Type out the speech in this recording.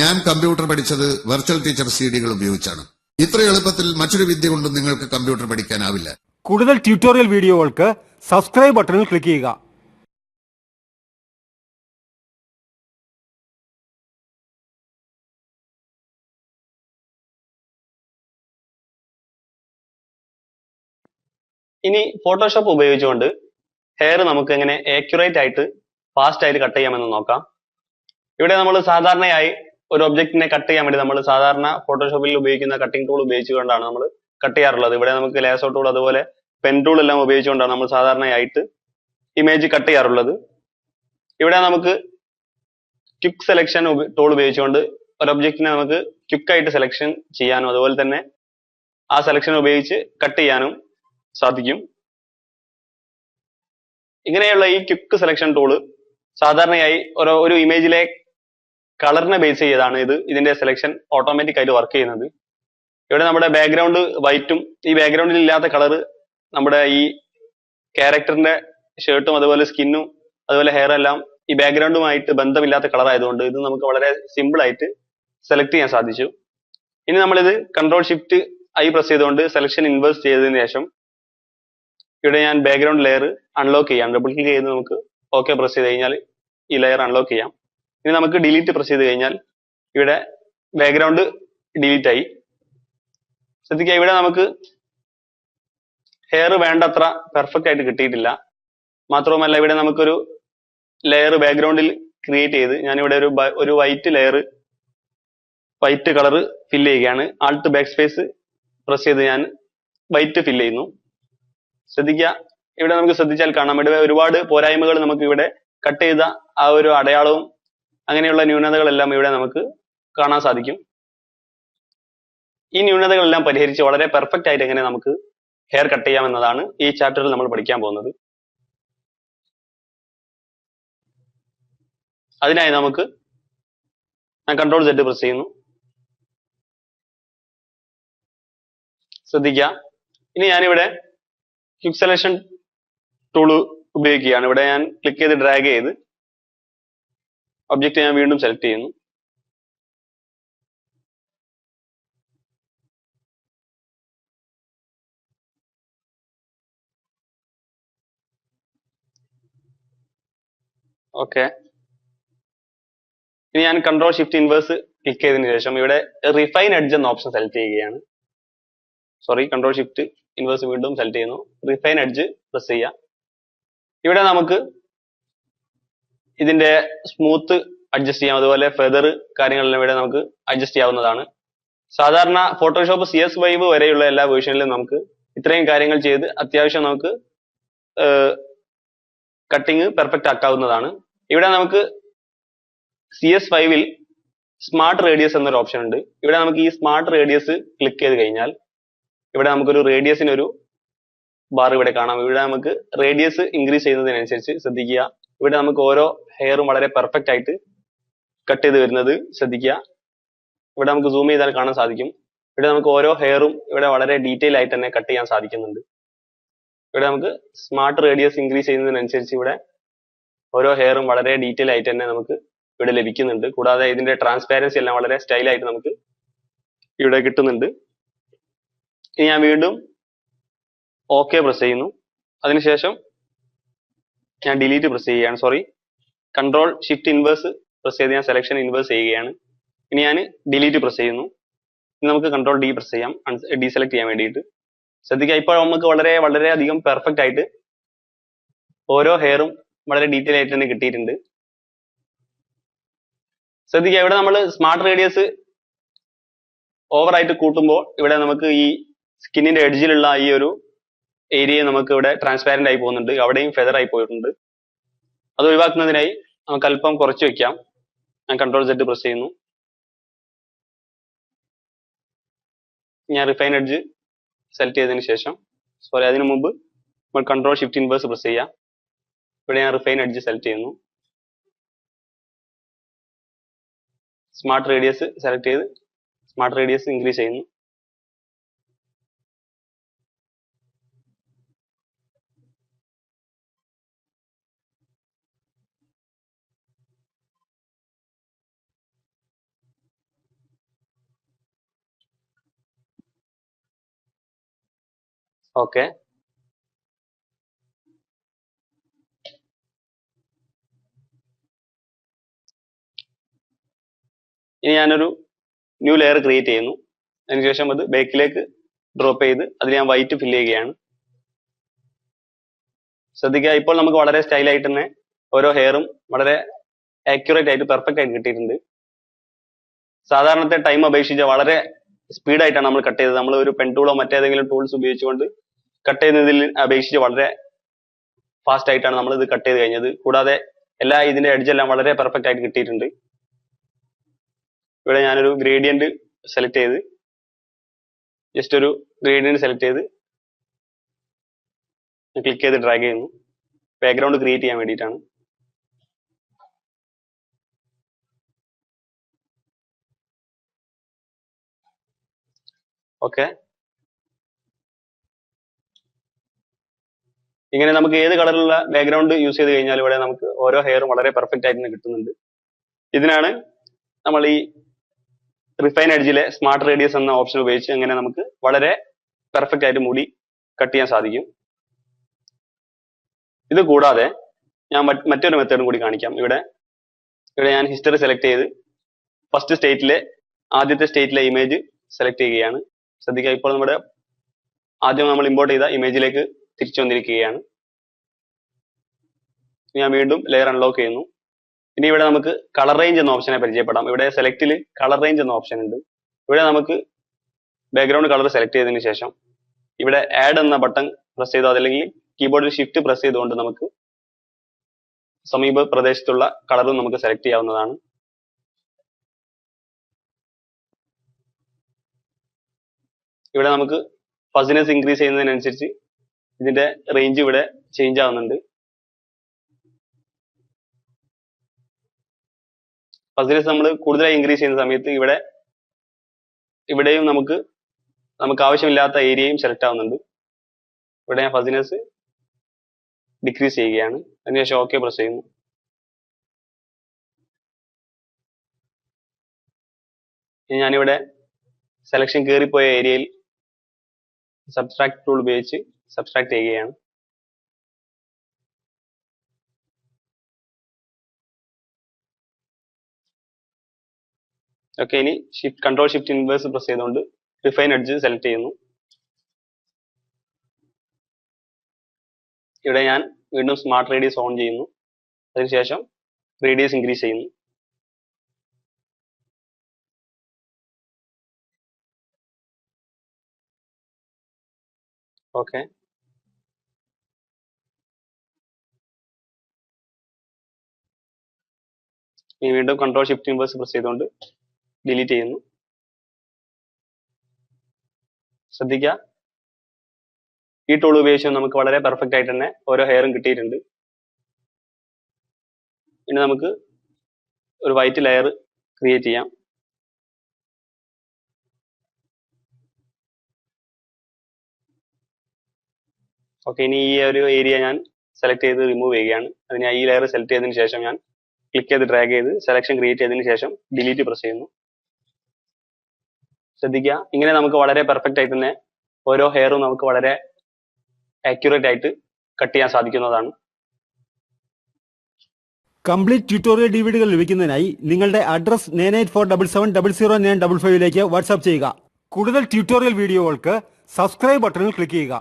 ഞാൻ കമ്പ്യൂട്ടർ പഠിച്ചത് virtual teacher സിഡികൾ ഉപയോഗിച്ചാണ്. ഇത്ര എളുപ്പത്തിൽ മറ്റൊരു വിദ്യ കൊണ്ടും നിങ്ങൾക്ക് കമ്പ്യൂട്ടർ പഠിക്കാനാവില്ല. കൂടുതൽ ട്യൂട്ടോറിയൽ വീഡിയോകൾക്ക് സബ്സ്ക്രൈബ് ബട്ടണിൽ ക്ലിക്ക് ചെയ്യുക. ഇനി ഫോട്ടോഷോപ്പ് ഉപയോഗിച്ചുകൊണ്ട് ഹെയർ നമുക്ക് എങ്ങനെ ആക്യുറേറ്റ് ആയിട്ട് ഫാസ്റ്റ് ആയിട്ട് കട്ട് ചെയ്യാമെന്ന് നോക്കാം. ഇവിടെ നമ്മൾ സാധാരണയായി ഒരു ഒബ്ജക്റ്റിനെ കട്ട് ചെയ്യാൻ വേണ്ടി നമ്മൾ സാധാരണ ഫോട്ടോഷോപ്പിൽ ഉപയോഗിക്കുന്ന കട്ടിംഗ് ടൂൾ ഉപയോഗിച്ചുകൊണ്ടാണ് നമ്മൾ കട്ട് ചെയ്യാറുള്ളത്. ഇവിടെ നമുക്ക് ലേസർ ടൂൾ അതുപോലെ പെൻ ടൂൾ എല്ലാം ഉപയോഗിച്ചുകൊണ്ടാണ് നമ്മൾ സാധാരണയായിട്ട് ഇമേജ് കട്ട് ചെയ്യാറുള്ളത്. ഇവിടെ നമുക്ക് ക്വിക്ക് സെലക്ഷൻ ടൂൾ ഉപയോഗിച്ചുകൊണ്ട് ഒരു ഒബ്ജക്റ്റിനെ നമുക്ക് ക്വിക്കായിട്ട് സെലക്ഷൻ ചെയ്യാനും അതുപോലെ തന്നെ ആ സെലക്ഷൻ ഉപയോഗിച്ച് കട്ട് ചെയ്യാനും സാധിക്കും. ഇങ്ങനെയുള്ള ഈ ക്വിക്ക് സെലക്ഷൻ ടൂള് സാധാരണയായി ഒരു ഇമേജിലെ കളറിനെ ബേസ് ചെയ്താണ് ഇതിന്റെ സെലക്ഷൻ ഓട്ടോമാറ്റിക് ആയിട്ട് വർക്ക് ചെയ്യുന്നത്. ഇവിടെ നമ്മുടെ ബാക്ക്ഗ്രൗണ്ട് വൈറ്റും ഈ ബാക്ക്ഗ്രൗണ്ടിൽ ഇല്ലാത്ത കളർ നമ്മുടെ ഈ ക്യാരക്ടറിന്റെ ഷർട്ടും അതുപോലെ സ്കിന്നും അതുപോലെ ഹെയർ എല്ലാം ഈ ബാക്ക്ഗ്രൗണ്ടുമായിട്ട് ബന്ധമില്ലാത്ത കളർ ആയതുകൊണ്ട് ഇത് നമുക്ക് വളരെ സിമ്പിൾ ആയിട്ട് സെലക്ട് ചെയ്യാൻ സാധിച്ചു. ഇനി നമ്മളിത് Ctrl+Shift+I പ്രസ് ചെയ്തുകൊണ്ട് സെലക്ഷൻ ഇൻവേഴ്സ് ചെയ്തതിനു ശേഷം ഇവിടെ ഞാൻ ബാക്ക്ഗ്രൗണ്ട് ലെയർ അൺലോക്ക് ചെയ്യാം. ഡബിൾ ക്ലിക്ക് ചെയ്ത് നമുക്ക് ഓക്കെ പ്രസ് ചെയ്ത് കഴിഞ്ഞാൽ ഈ ലെയർ അൺലോക്ക് ചെയ്യാം. ഇനി നമുക്ക് ഡിലീറ്റ് പ്രസ് ചെയ്ത് കഴിഞ്ഞാൽ ഇവിടെ ബാക്ക്ഗ്രൗണ്ട് ഡിലീറ്റ് ആയി. ശ്രദ്ധിക്കുക, ഇവിടെ നമുക്ക് ഹെയർ വേണ്ടത്ര പെർഫെക്റ്റ് ആയിട്ട് കിട്ടിയിട്ടില്ല. മാത്രവുമല്ല ഇവിടെ നമുക്കൊരു ലെയർ ബാക്ക്ഗ്രൗണ്ടിൽ ക്രിയേറ്റ് ചെയ്ത് ഞാനിവിടെ ഒരു white layer white colour fill ചെയ്യുകയാണ്. ആൾട്ട് ബാക്ക് സ്പേസ് പ്രസ് ചെയ്ത് ഞാൻ വൈറ്റ് ഫില്ല് ചെയ്യുന്നു. ശ്രദ്ധിക്കുക, ഇവിടെ നമുക്ക് ശ്രദ്ധിച്ചാൽ കാണാം ഇവിടെ ഒരുപാട് പോരായ്മകൾ നമുക്ക് ഇവിടെ കട്ട് ചെയ്ത ആ ഒരു അടയാളവും അങ്ങനെയുള്ള ന്യൂനതകളെല്ലാം ഇവിടെ നമുക്ക് കാണാൻ സാധിക്കും. ഈ ന്യൂനതകളെല്ലാം പരിഹരിച്ച് വളരെ പെർഫെക്റ്റ് ആയിട്ട് എങ്ങനെ നമുക്ക് ഹെയർ കട്ട് ചെയ്യാമെന്നതാണ് ഈ ചാപ്റ്ററിൽ നമ്മൾ പഠിക്കാൻ പോകുന്നത്. അതിനായി നമുക്ക് ഞാൻ Ctrl+Z പ്രസ് ചെയ്യുന്നു. ശ്രദ്ധിക്കുക, ഇനി ഞാനിവിടെ ക്വിക്ക് സെലക്ഷൻ ടൂള് ഉപയോഗിക്കുകയാണ്. ഇവിടെ ഞാൻ ക്ലിക്ക് ചെയ്ത് ഡ്രാഗ് ചെയ്ത് ഒബ്ജക്റ്റ് ഞാൻ വീണ്ടും സെലക്ട് ചെയ്യുന്നു. ഓക്കെ, ഇനി ഞാൻ Ctrl+Shift+Inverse ക്ലിക്ക് ചെയ്തതിനു ശേഷം ഇവിടെ റിഫൈൻ എഡ്ജ് എന്ന ഓപ്ഷൻ സെലക്ട് ചെയ്യുകയാണ്. Ctrl+Shift+Inverse വീണ്ടും സെലക്ട് ചെയ്യുന്നു. റിഫൈൻ എഡ്ജ് പ്രസ് ചെയ്യാം. ഇവിടെ നമുക്ക് ഇതിന്റെ സ്മൂത്ത് അഡ്ജസ്റ്റ് ചെയ്യാം, അതുപോലെ ഫെദർ കാര്യങ്ങളെല്ലാം ഇവിടെ നമുക്ക് അഡ്ജസ്റ്റ് ചെയ്യാവുന്നതാണ്. സാധാരണ ഫോട്ടോഷോപ്പ് CS5 വരെയുള്ള എല്ലാ വേർഷനിലും നമുക്ക് ഇത്രയും കാര്യങ്ങൾ ചെയ്ത് അത്യാവശ്യം നമുക്ക് കട്ടിങ് പെർഫെക്റ്റ് ആക്കാവുന്നതാണ്. ഇവിടെ നമുക്ക് CS5-ൽ സ്മാർട്ട് റേഡിയസ് എന്നൊരു ഓപ്ഷൻ ഉണ്ട്. ഇവിടെ നമുക്ക് ഈ സ്മാർട്ട് റേഡിയസ് ക്ലിക്ക് ചെയ്ത് കഴിഞ്ഞാൽ ഇവിടെ നമുക്കൊരു റേഡിയസിനൊരു ബാർ ഇവിടെ കാണാം. ഇവിടെ നമുക്ക് റേഡിയസ് ഇൻക്രീസ് ചെയ്യുന്നതിനനുസരിച്ച് ശ്രദ്ധിക്കുക, ഇവിടെ നമുക്ക് ഓരോ ഹെയറും വളരെ പെർഫെക്റ്റ് ആയിട്ട് കട്ട് ചെയ്ത് വരുന്നത് ശ്രദ്ധിക്കുക. ഇവിടെ നമുക്ക് സൂം ചെയ്താൽ കാണാൻ സാധിക്കും. ഇവിടെ നമുക്ക് ഓരോ ഹെയറും ഇവിടെ വളരെ ഡീറ്റെയിൽ ആയിട്ട് തന്നെ കട്ട് ചെയ്യാൻ സാധിക്കുന്നുണ്ട്. ഇവിടെ നമുക്ക് സ്മാർട്ട് റേഡിയസ് ഇൻക്രീസ് ചെയ്യുന്നതിനനുസരിച്ച് ഇവിടെ ഓരോ ഹെയറും വളരെ ഡീറ്റെയിൽ ആയിട്ട് തന്നെ നമുക്ക് ഇവിടെ ലഭിക്കുന്നുണ്ട്. കൂടാതെ ഇതിന്റെ ട്രാൻസ്പാരൻസി എല്ലാം വളരെ സ്റ്റൈലായിട്ട് നമുക്ക് ഇവിടെ കിട്ടുന്നുണ്ട്. ഇനി ഞാൻ വീണ്ടും ഓക്കെ പ്രസ് ചെയ്യുന്നു. അതിനുശേഷം ഞാൻ ഡിലീറ്റ് പ്രസ് ചെയ്യുകയാണ്. Ctrl+Shift+Inverse പ്രസ് ചെയ്ത് ഞാൻ സെലക്ഷൻ ഇൻവേഴ്സ് ചെയ്യുകയാണ്. ഇനി ഞാൻ ഡിലീറ്റ് പ്രസ് ചെയ്യുന്നു. ഇനി നമുക്ക് Ctrl+D പ്രസ് ചെയ്യാം ഡീസെലക്ട് ചെയ്യാൻ വേണ്ടിയിട്ട്. ശ്രദ്ധിക്കുക, ഇപ്പോൾ നമുക്ക് വളരെ അധികം പെർഫെക്റ്റ് ആയിട്ട് ഓരോ ഹെയറും വളരെ ഡീറ്റെയിൽ ആയിട്ട് തന്നെ കിട്ടിയിട്ടുണ്ട്. ശ്രദ്ധിക്കുക, ഇവിടെ നമ്മൾ സ്മാർട്ട് റേഡിയസ് ഓവർ ആയിട്ട് കൂട്ടുമ്പോൾ ഇവിടെ നമുക്ക് ഈ സ്കിന്നിന്റെ എഡ്ജിലുള്ള ഈ ഒരു ഏരിയ നമുക്ക് ഇവിടെ ട്രാൻസ്പാരന്റ് ആയി പോകുന്നുണ്ട്. അവിടെയും ഫെദർ ആയി പോയിട്ടുണ്ട്. അത് ഒഴിവാക്കുന്നതിനായി നമുക്ക് അല്പം കുറച്ച് വെക്കാം. ഞാൻ Ctrl+Z പ്രസ് ചെയ്യുന്നു. ഞാൻ റിഫൈൻ എഡ്ജ് സെലക്ട് ചെയ്തതിനു ശേഷം അതിനു മുമ്പ് നമ്മൾ Ctrl+Shift+Inverse പ്രസ് ചെയ്യാം. ഇവിടെ ഞാൻ റിഫൈൻ എഡ്ജ് സെലക്ട് ചെയ്യുന്നു. സ്മാർട്ട് റേഡിയസ് സെലക്ട് ചെയ്ത് സ്മാർട്ട് റേഡിയസ് ഇൻക്രീസ് ചെയ്യുന്നു. ഓക്കെ. ഇനി ഞാനൊരു ന്യൂ ലെയർ ക്രിയേറ്റ് ചെയ്യുന്നു. അതിനുശേഷം അത് ബാക്കിലേക്ക് ഡ്രോപ്പ് ചെയ്ത് അതിൽ ഞാൻ വൈറ്റ് ഫില്ല് ചെയ്യുകയാണ്. ശ്രദ്ധിക്കുക, ഇപ്പോൾ നമുക്ക് വളരെ സ്റ്റൈലായിട്ട് തന്നെ ഓരോ ഹെയറും വളരെ ആക്യുറേറ്റ് ആയിട്ട് പെർഫെക്റ്റ് ആയിട്ട് കിട്ടിയിട്ടുണ്ട്. സാധാരണത്തെ ടൈം അപേക്ഷിച്ച് വളരെ സ്പീഡായിട്ടാണ് നമ്മൾ കട്ട് ചെയ്തത്. നമ്മൾ ഒരു പെൻ ടൂളോ മറ്റേതെങ്കിലും ടൂൾസ് ഉപയോഗിച്ചുകൊണ്ട് കട്ട് ചെയ്യുന്നതിൽ അപേക്ഷിച്ച് വളരെ ഫാസ്റ്റ് ആയിട്ടാണ് നമ്മൾ ഇത് കട്ട് ചെയ്ത് കഴിഞ്ഞത്. കൂടാതെ ഇതിന്റെ എഡ്ജെല്ലാം വളരെ പെർഫെക്റ്റ് ആയിട്ട് കിട്ടിയിട്ടുണ്ട്. ഇവിടെ ഞാനൊരു ഗ്രേഡിയന്റ് സെലക്ട് ചെയ്ത് ജസ്റ്റ് ഒരു ഗ്രേഡിയന്റ് സെലക്ട് ചെയ്ത് ക്ലിക്ക് ചെയ്ത് ഡ്രാഗ് ചെയ്യുന്നു. ബാക്ക്ഗ്രൗണ്ട് ക്രിയേറ്റ് ചെയ്യാൻ വേണ്ടിയിട്ടാണ്. ഓക്കെ. ഇങ്ങനെ നമുക്ക് ഏത് കളറിലുള്ള ബാക്ക്ഗ്രൗണ്ട് യൂസ് ചെയ്ത് കഴിഞ്ഞാൽ ഇവിടെ നമുക്ക് ഓരോ ഹെയറും വളരെ പെർഫെക്റ്റ് ആയിട്ട് കിട്ടുന്നുണ്ട്. ഇതിനാണ് നമ്മൾ ഈ റിഫൈൻ എഡ്ജിലെ സ്മാർട്ട് റേഡിയസ് എന്ന ഓപ്ഷൻ ഉപയോഗിച്ച് അങ്ങനെ നമുക്ക് വളരെ പെർഫെക്റ്റ് ആയിട്ട് മുടി കട്ട് ചെയ്യാൻ സാധിക്കും. ഇത് കൂടാതെ ഞാൻ മറ്റൊരു മെത്തേഡും കൂടി കാണിക്കാം. ഇവിടെ ഞാൻ ഹിസ്റ്ററി സെലക്ട് ചെയ്ത് ആദ്യത്തെ സ്റ്റേറ്റിലെ ഇമേജ് സെലക്ട് ചെയ്യുകയാണ്. ശ്രദ്ധിക്കുക, ഇപ്പോൾ നമ്മുടെ ആദ്യം നമ്മൾ ഇമ്പോർട്ട് ചെയ്ത ഇമേജിലേക്ക് തിരിച്ചു വന്നിരിക്കുകയാണ്. ഞാൻ വീണ്ടും ലെയർ അൺലോക്ക് ചെയ്യുന്നു. ഇനി ഇവിടെ നമുക്ക് കളർ റേഞ്ച് എന്ന ഓപ്ഷനെ പരിചയപ്പെടാം. ഇവിടെ സെലക്റ്റിൽ കളർ റേഞ്ച് എന്ന ഓപ്ഷൻ ഉണ്ട്. ഇവിടെ നമുക്ക് ബാക്ക്ഗ്രൗണ്ട് കളർ സെലക്ട് ചെയ്തതിനു ശേഷം ഇവിടെ ആഡ് എന്ന ബട്ടൺ പ്രസ് ചെയ്തോ അതല്ലെങ്കിൽ കീബോർഡിൽ ഷിഫ്റ്റ് പ്രസ് ചെയ്തുകൊണ്ട് നമുക്ക് സമീപ പ്രദേശത്തുള്ള കളറും നമുക്ക് സെലക്ട് ചെയ്യാവുന്നതാണ്. ഇവിടെ നമുക്ക് ഫസിനെസ് ഇൻക്രീസ് ചെയ്യുന്നതിനനുസരിച്ച് ഇതിന്റെ റേഞ്ച് ഇവിടെ ചേഞ്ച് ആവുന്നുണ്ട്. ഫസിനെസ് നമ്മൾ കൂടുതലായി ഇൻക്രീസ് ചെയ്യുന്ന സമയത്ത് ഇവിടെയും നമുക്ക് ആവശ്യമില്ലാത്ത ഏരിയയും സെലക്ട് ആവുന്നുണ്ട്. ഇവിടെ ഞാൻ ഫസിനെസ് ഡിക്രീസ് ചെയ്യുകയാണ്. അതിനുശേഷം ഓക്കെ പ്രസ് ചെയ്യുന്നു. ഇനി ഞാനിവിടെ സെലക്ഷൻ കയറിപ്പോയ ഏരിയയിൽ സബ്സ്ട്രാക്ട് ടൂൾ ഉപയോഗിച്ച് സബ്സ്ട്രാക്ട് ചെയ്യുകയാണ്. ഓക്കെ. ഇനി കൺട്രോൾ ഷിഫ്റ്റ് ഇൻവേഴ്സ് പ്രസ് ചെയ്തുകൊണ്ട് റിഫൈൻ എഡ്ജ് സെലക്ട് ചെയ്യുന്നു. ഇവിടെ ഞാൻ വീണ്ടും സ്മാർട്ട് റേഡിയസ് ഓൺ ചെയ്യുന്നു. അതിനുശേഷം റേഡിയസ് ഇൻക്രീസ് ചെയ്യുന്നു. ഓക്കെ. ഇനി വീണ്ടും കൺട്രോൾ ഷിഫ്റ്റ് ഇൻവേഴ്സ് പ്രസ് ചെയ്തുകൊണ്ട് ഡിലീറ്റ് ചെയ്യുന്നു. ശ്രദ്ധിക്കുക, ഈ ടൂൾ ഉപയോഗിച്ച് നമുക്ക് വളരെ പെർഫെക്റ്റ് ആയിട്ട് തന്നെ ഓരോ ഹെയറും കിട്ടിയിട്ടുണ്ട്. ഇനി നമുക്ക് ഒരു വൈറ്റ് ലെയർ ക്രിയേറ്റ് ചെയ്യാം. ഓക്കെ. ഇനി ഈ ഒരു ഏരിയ ഞാൻ സെലക്ട് ചെയ്ത് റിമൂവ് ചെയ്യുകയാണ്. അതിന് ഈ ലെയർ സെലക്ട് ചെയ്തതിനു ശേഷം ഞാൻ ക്ലിക്ക് ചെയ്ത് ഡ്രാഗ് ചെയ്ത് സെലക്ഷൻ ക്രിയേറ്റ് ചെയ്തതിനു ശേഷം ഡിലീറ്റ് പ്രസ് ചെയ്യുന്നു. ശ്രദ്ധിക്കുക, ഇങ്ങനെ നമുക്ക് വളരെ പെർഫെക്റ്റ് ആയിട്ട് തന്നെ ഓരോ ഹെയറും നമുക്ക് വളരെ ആക്യുറേറ്റ് ആയിട്ട് കട്ട് ചെയ്യാൻ സാധിക്കുന്നതാണ്. കംപ്ലീറ്റ് ട്യൂട്ടോറിയൽ ഡിവിഡികൾ ലഭിക്കുന്നതിനായി നിങ്ങളുടെ അഡ്രസ് 9847700955 വാട്സ്ആപ്പ് ചെയ്യുക. കൂടുതൽ ട്യൂട്ടോറിയൽ വീഡിയോകൾക്ക് സബ്സ്ക്രൈബ് ബട്ടണിൽ ക്ലിക്ക് ചെയ്യുക.